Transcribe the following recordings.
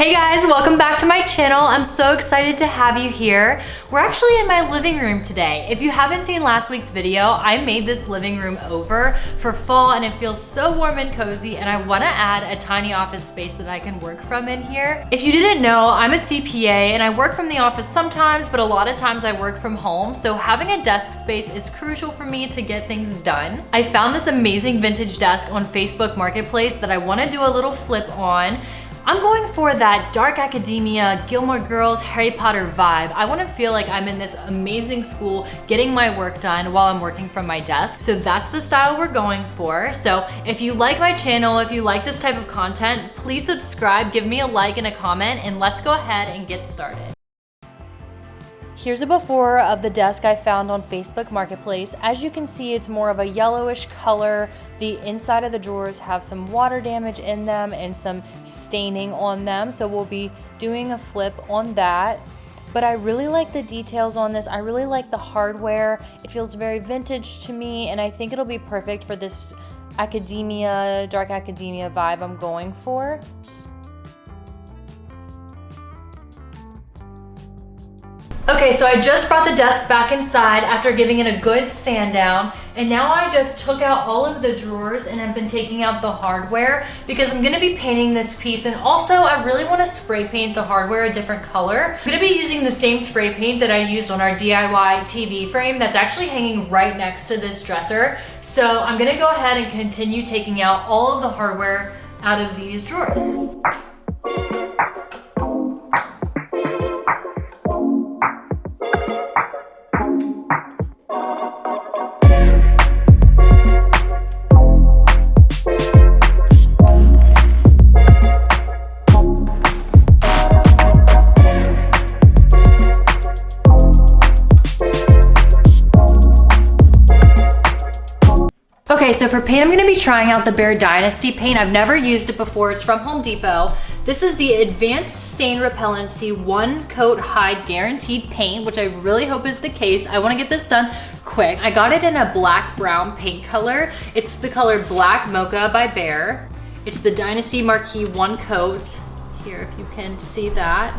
Hey guys, welcome back to my channel. I'm so excited to have you here. We're actually in my living room today. If you haven't seen last week's video, I made this living room over for fall and it feels so warm and cozy, and I wanna add a tiny office space that I can work from in here. If you didn't know, I'm a CPA and I work from the office sometimes, but a lot of times I work from home, so having a desk space is crucial for me to get things done. I found this amazing vintage desk on Facebook Marketplace that I wanna do a little flip on. I'm going for that dark academia, Gilmore Girls, Harry Potter vibe. I want to feel like I'm in this amazing school getting my work done while I'm working from my desk. So that's the style we're going for. So if you like my channel, if you like this type of content, please subscribe, give me a like and a comment, and let's go ahead and get started. Here's a before of the desk I found on Facebook Marketplace. As you can see, it's more of a yellowish color. The inside of the drawers have some water damage in them and some staining on them, so we'll be doing a flip on that. But I really like the details on this. I really like the hardware. It feels very vintage to me, and I think it'll be perfect for this academia, dark academia vibe I'm going for. Okay, so I just brought the desk back inside after giving it a good sand down, and now I just took out all of the drawers and I've been taking out the hardware because I'm gonna be painting this piece, and also I really wanna spray paint the hardware a different color. I'm gonna be using the same spray paint that I used on our DIY TV frame that's actually hanging right next to this dresser. So I'm gonna go ahead and continue taking out all of the hardware out of these drawers. Okay, so for paint, I'm gonna be trying out the Behr Dynasty paint. I've never used it before. It's from Home Depot. This is the Advanced Stain Repellency One Coat Hide Guaranteed paint, which I really hope is the case. I wanna get this done quick. I got it in a black brown paint color. It's the color Black Mocha by Behr. It's the Dynasty Marquee One Coat. Here, if you can see that.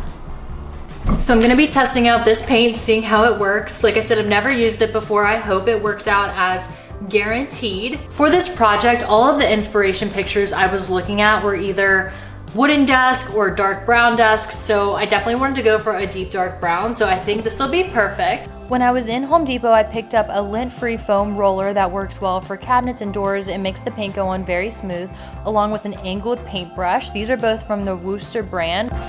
So I'm gonna be testing out this paint, seeing how it works. Like I said, I've never used it before. I hope it works out as guaranteed. For this project, all of the inspiration pictures I was looking at were either wooden desk or dark brown desks, so I definitely wanted to go for a deep dark brown, so I think this will be perfect. When I was in Home Depot, I picked up a lint-free foam roller that works well for cabinets and doors. It makes the paint go on very smooth, along with an angled paintbrush. These are both from the Worcester brand. I'm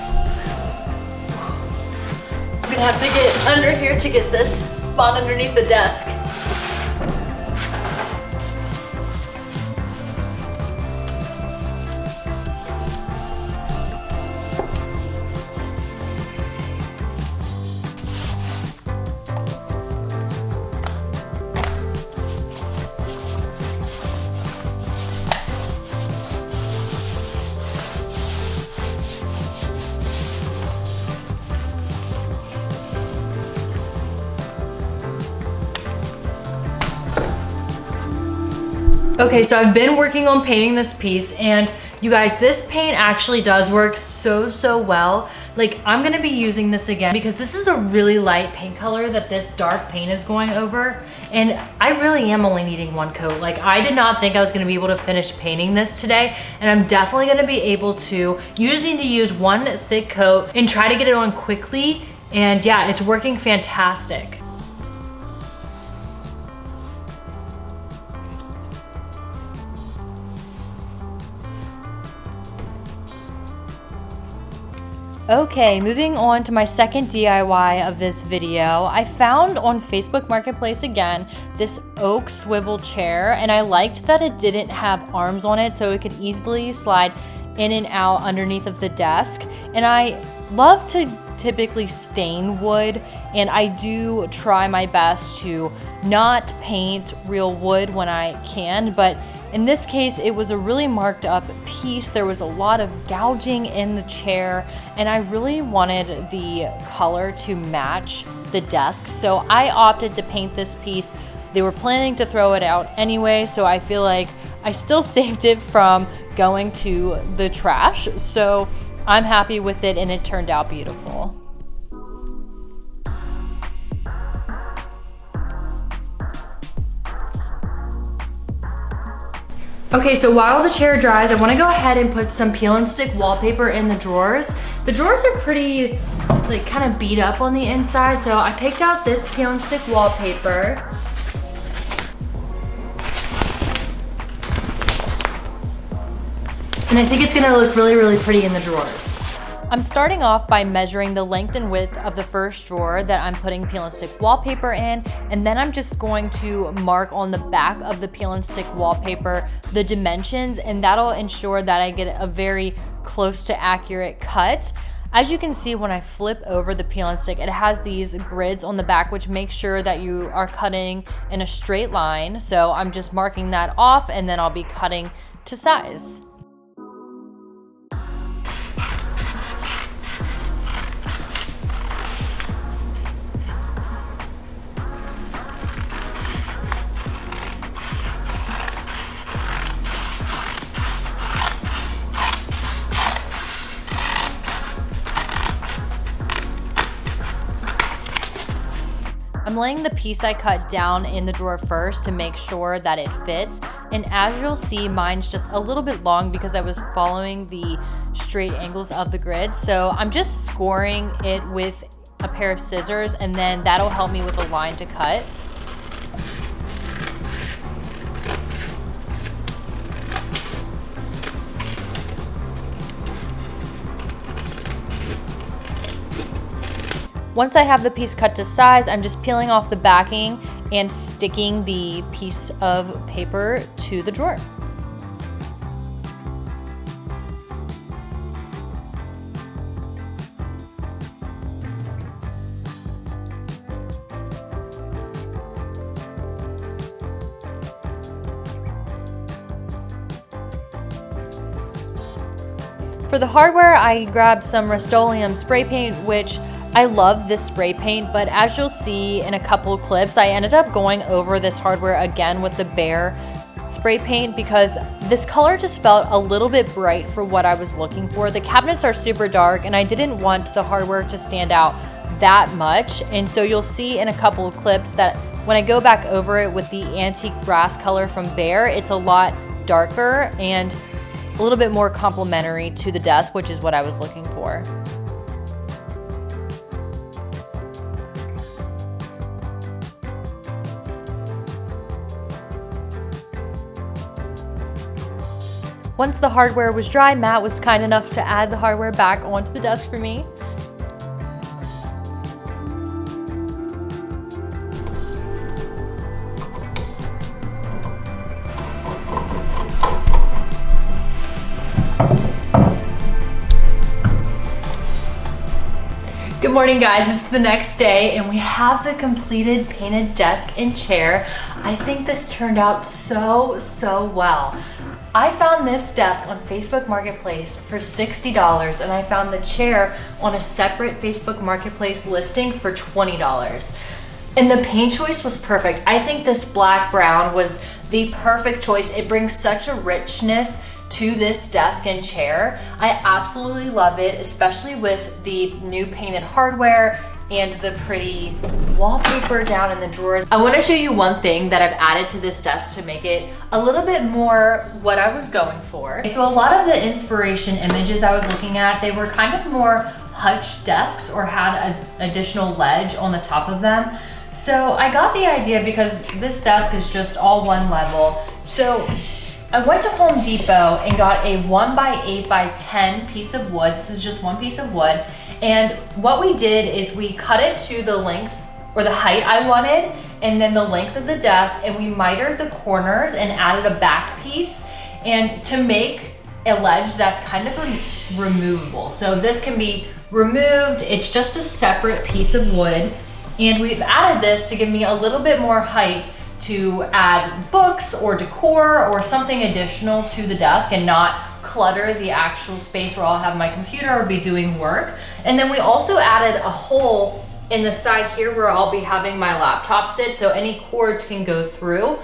gonna have to get under here to get this spot underneath the desk. Okay, so I've been working on painting this piece, and you guys, this paint actually does work so well. Like, I'm gonna be using this again because this is a really light paint color that this dark paint is going over, and I really am only needing one coat. Like, I did not think I was gonna be able to finish painting this today, and I'm definitely gonna be able to. You just need to use one thick coat and try to get it on quickly, and yeah, it's working fantastic. Okay, moving on to my second DIY of this video. I found on Facebook Marketplace again this oak swivel chair, and I liked that it didn't have arms on it, so it could easily slide in and out underneath of the desk. And I love to typically stain wood, and I do try my best to not paint real wood when I can, but in this case, it was a really marked up piece. There was a lot of gouging in the chair, and I really wanted the color to match the desk, so I opted to paint this piece. They were planning to throw it out anyway, so I feel like I still saved it from going to the trash. So I'm happy with it and it turned out beautiful. Okay, so while the chair dries, I wanna go ahead and put some peel and stick wallpaper in the drawers. The drawers are pretty, like, kind of beat up on the inside, so I picked out this peel and stick wallpaper. And I think it's gonna look really, really pretty in the drawers. I'm starting off by measuring the length and width of the first drawer that I'm putting peel and stick wallpaper in, and then I'm just going to mark on the back of the peel and stick wallpaper the dimensions, and that'll ensure that I get a very close to accurate cut. As you can see, when I flip over the peel and stick, it has these grids on the back, which make sure that you are cutting in a straight line. So I'm just marking that off, and then I'll be cutting to size. I'm laying the piece I cut down in the drawer first to make sure that it fits. And as you'll see, mine's just a little bit long because I was following the straight angles of the grid. So I'm just scoring it with a pair of scissors, and then that'll help me with a line to cut. Once I have the piece cut to size, I'm just peeling off the backing and sticking the piece of paper to the drawer. For the hardware, I grabbed some Rust-Oleum spray paint, which I love this spray paint, but as you'll see in a couple clips, I ended up going over this hardware again with the bare spray paint because this color just felt a little bit bright for what I was looking for. The cabinets are super dark and I didn't want the hardware to stand out that much. And so you'll see in a couple of clips that when I go back over it with the antique brass color from Behr, it's a lot darker and a little bit more complementary to the desk, which is what I was looking for. Once the hardware was dry, Matt was kind enough to add the hardware back onto the desk for me. Good morning, guys. It's the next day and we have the completed painted desk and chair. I think this turned out so well. I found this desk on Facebook Marketplace for $60 and I found the chair on a separate Facebook Marketplace listing for $20. And the paint choice was perfect. I think this black brown was the perfect choice. It brings such a richness to this desk and chair. I absolutely love it, especially with the new painted hardware and the pretty wallpaper down in the drawers. I want to show you one thing that I've added to this desk to make it a little bit more what I was going for. So a lot of the inspiration images I was looking at, they were kind of more hutch desks or had an additional ledge on the top of them. So I got the idea because this desk is just all one level. So I went to Home Depot and got a 1x8x10 piece of wood. This is just one piece of wood. And what we did is we cut it to the length or the height I wanted and then the length of the desk, and we mitered the corners and added a back piece and to make a ledge that's kind of removable. So this can be removed. It's just a separate piece of wood. And we've added this to give me a little bit more height to add books or decor or something additional to the desk and not clutter the actual space where I'll have my computer or be doing work. And then we also added a hole in the side here where I'll be having my laptop sit so any cords can go through.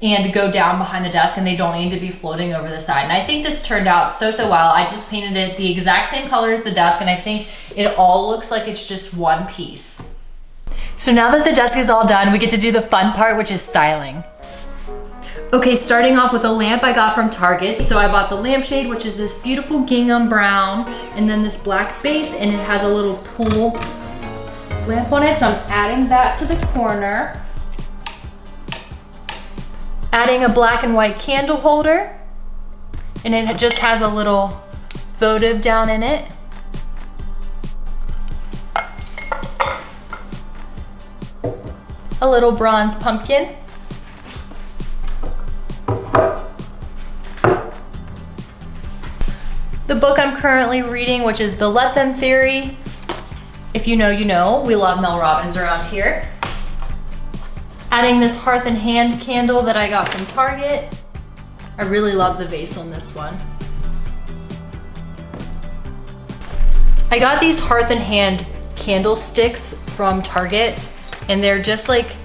and go down behind the desk, and they don't need to be floating over the side. And I think this turned out so well. I just painted it the exact same color as the desk, and I think it all looks like it's just one piece. So now that the desk is all done, we get to do the fun part, which is styling. Okay, starting off with a lamp I got from Target. So I bought the lampshade, which is this beautiful gingham brown, and then this black base, and it has a little pool lamp on it. So I'm adding that to the corner. Adding a black and white candle holder, and it just has a little votive down in it. A little bronze pumpkin. The book I'm currently reading, which is The Let Them Theory. If you know, you know. We love Mel Robbins around here. Adding this Hearth and Hand candle that I got from Target. I really love the vase on this one. I got these Hearth and Hand candlesticks from Target, and they're just like,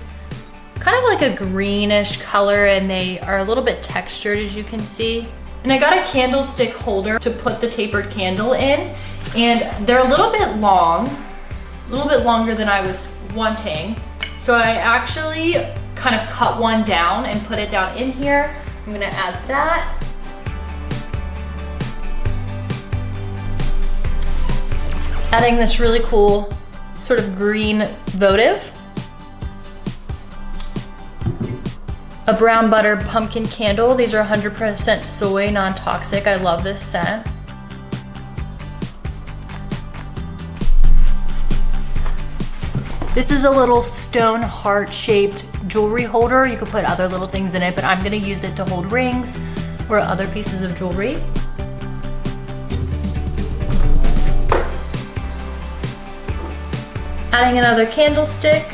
kind of like a greenish color, and they are a little bit textured, as you can see. And I got a candlestick holder to put the tapered candle in, and they're a little bit long, a little bit longer than I was wanting. So I actually kind of cut one down and put it down in here. I'm gonna add that. Adding this really cool sort of green votive. A brown butter pumpkin candle. These are 100% soy, non-toxic. I love this scent. This is a little stone heart-shaped jewelry holder. You could put other little things in it, but I'm gonna use it to hold rings or other pieces of jewelry. Adding another candlestick.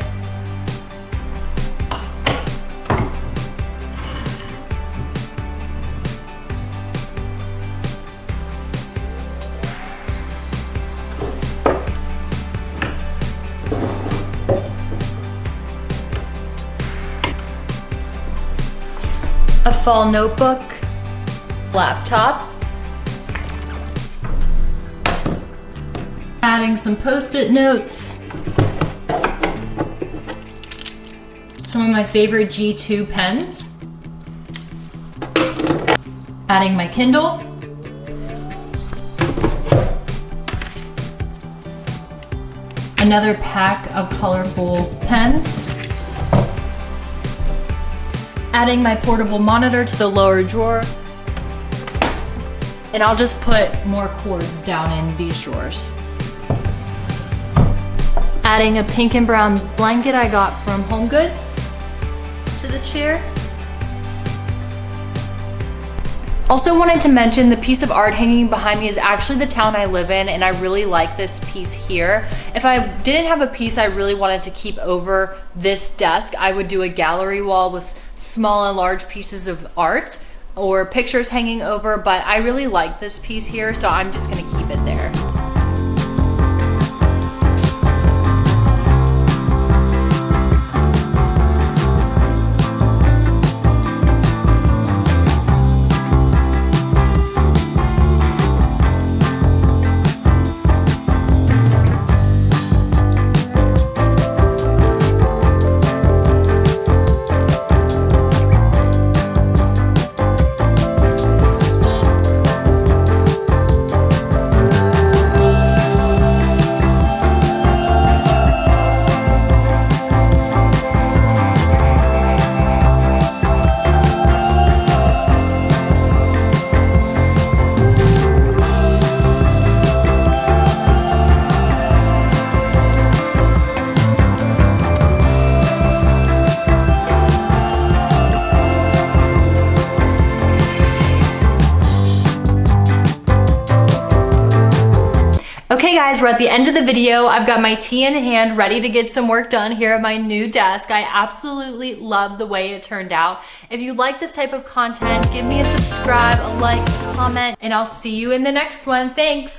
A fall notebook, laptop. Adding some post-it notes. Some of my favorite G2 pens. Adding my Kindle. Another pack of colorful pens. Adding my portable monitor to the lower drawer. And I'll just put more cords down in these drawers. Adding a pink and brown blanket I got from HomeGoods to the chair. Also wanted to mention the piece of art hanging behind me is actually the town I live in, and I really like this piece here. If I didn't have a piece I really wanted to keep over this desk, I would do a gallery wall with small and large pieces of art or pictures hanging over, but I really like this piece here, so I'm just gonna keep it there. Okay guys, we're at the end of the video. I've got my tea in hand, ready to get some work done here at my new desk. I absolutely love the way it turned out. If you like this type of content, give me a subscribe, a like, a comment, and I'll see you in the next one. Thanks.